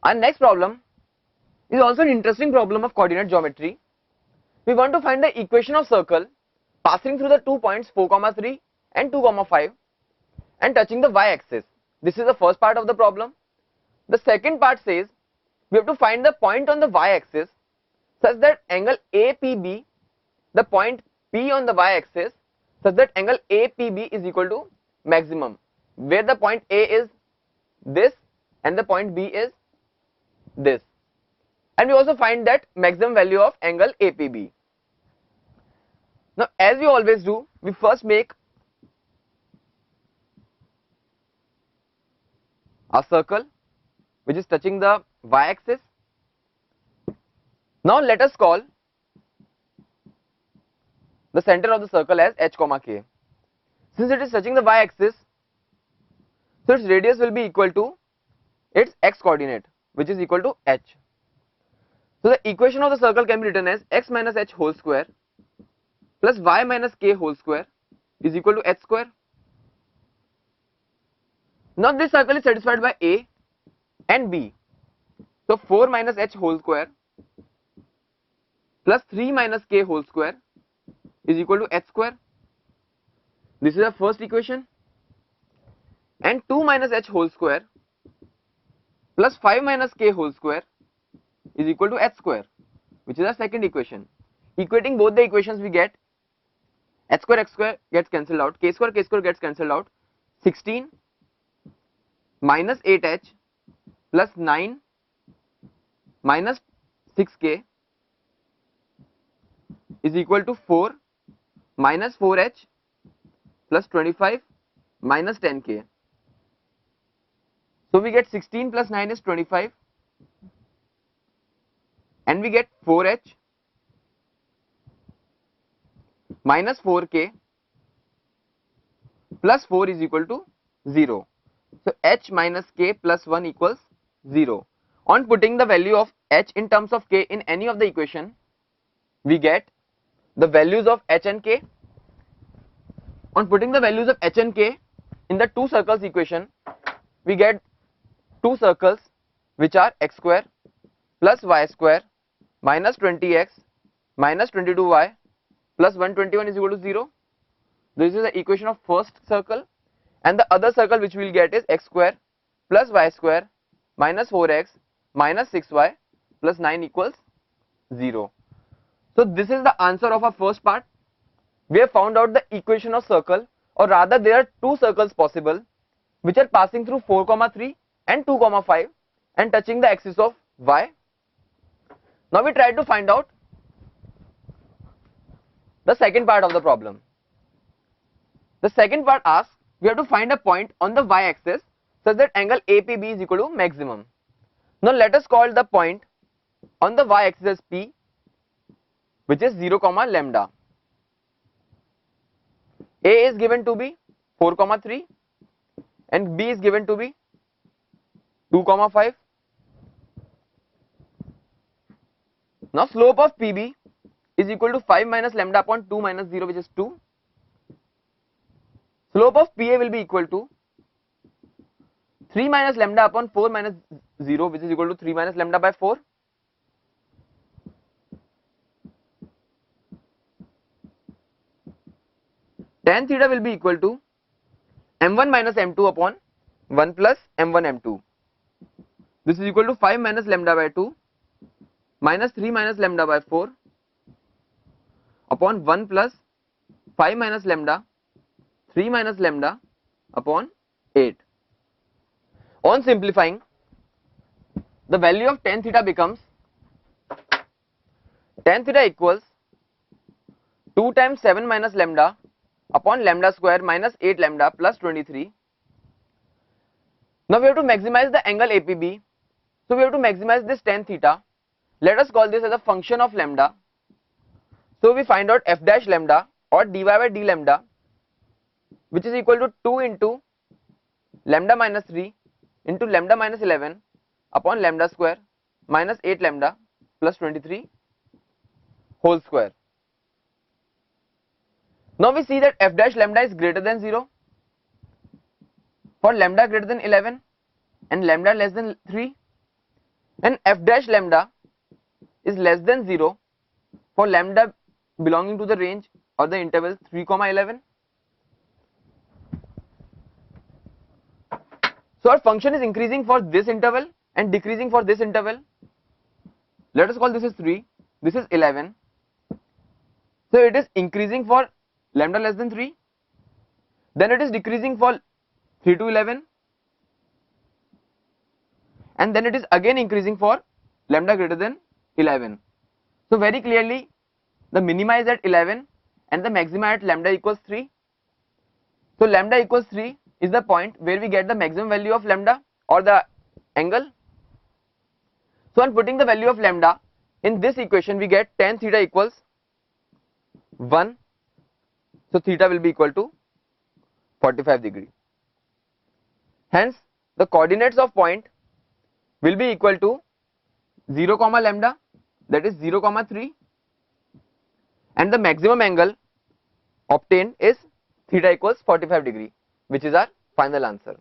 Our next problem is also an interesting problem of coordinate geometry. We want to find the equation of circle passing through the 2 points 4, 3 and 2, 5 and touching the y-axis. This is the first part of the problem. The second part says we have to find the point on the y-axis such that angle APB, the point P on the y-axis, such that angle APB is equal to maximum, where the point A is this and the point B is this. And we also find that maximum value of angle APB. Now, as we always do, we first make a circle which is touching the y-axis. Now let us call the center of the circle as h, k. Since it is touching the y-axis, so its radius will be equal to its x coordinate, which is equal to h. So the equation of the circle can be written as x minus h whole square plus y minus k whole square is equal to h square. Now this circle is satisfied by A and B. So 4 minus h whole square plus 3 minus k whole square is equal to h square. This is the first equation. And 2 minus h whole square plus 5 minus k whole square is equal to h square, which is the second equation. Equating both the equations, we get h square gets cancelled out, k square gets cancelled out. 16 minus 8h plus 9 minus 6k is equal to 4 minus 4h plus 25 minus 10k. So we get 16 plus 9 is 25 and we get 4h minus 4k plus 4 is equal to 0. So h minus k plus 1 equals 0. On putting the value of h in terms of k in any of the equation, we get the values of h and k. On putting the values of h and k in the two circles equation, we get two circles which are x square plus y square minus 20x minus 22y plus 121 is equal to 0. This is the equation of first circle, and the other circle which we will get is x square plus y square minus 4x minus 6y plus 9 equals 0. So this is the answer of our first part. We have found out the equation of circle, or rather there are two circles possible which are passing through 4, 3 and 2, 5 and touching the axis of y. Now we try to find out the second part of the problem. The second part asks, we have to find a point on the y-axis such that angle APB is equal to maximum. Now let us call the point on the y-axis as P, which is 0, lambda. A is given to be 4, 3 and B is given to be 2, 5. Now slope of PB is equal to 5 minus lambda upon 2 minus 0, which is 2. Slope of PA will be equal to 3 minus lambda upon 4 minus 0, which is equal to 3 minus lambda by 4. Tan theta will be equal to m1 minus m2 upon 1 plus m1 m2. This is equal to 5 minus lambda by 2 minus 3 minus lambda by 4 upon 1 plus 5 minus lambda 3 minus lambda upon 8. On simplifying, the value of tan theta becomes tan theta equals 2 times 7 minus lambda upon lambda square minus 8 lambda plus 23. Now we have to maximize the angle APB. So we have to maximize this tan theta. Let us call this as a function of lambda. So we find out f dash lambda or dy by d lambda, which is equal to 2 into lambda minus 3 into lambda minus 11 upon lambda square minus 8 lambda plus 23 whole square. Now we see that f dash lambda is greater than 0 for lambda greater than 11 and lambda less than 3. and f dash lambda is less than 0 for lambda belonging to the range or the interval 3, 11. So our function is increasing for this interval and decreasing for this interval. Let us call this is 3, this is 11. So it is increasing for lambda less than 3, then it is decreasing for 3 to 11, and then it is again increasing for lambda greater than 11. So very clearly the minima is at 11 and the maxima at lambda equals 3. So lambda equals 3 is the point where we get the maximum value of lambda or the angle. So on putting the value of lambda in this equation, we get tan theta equals 1. So theta will be equal to 45 degree. Hence the coordinates of point will be equal to 0 comma lambda, that is 0 comma 3, and the maximum angle obtained is theta equals 45 degree, which is our final answer.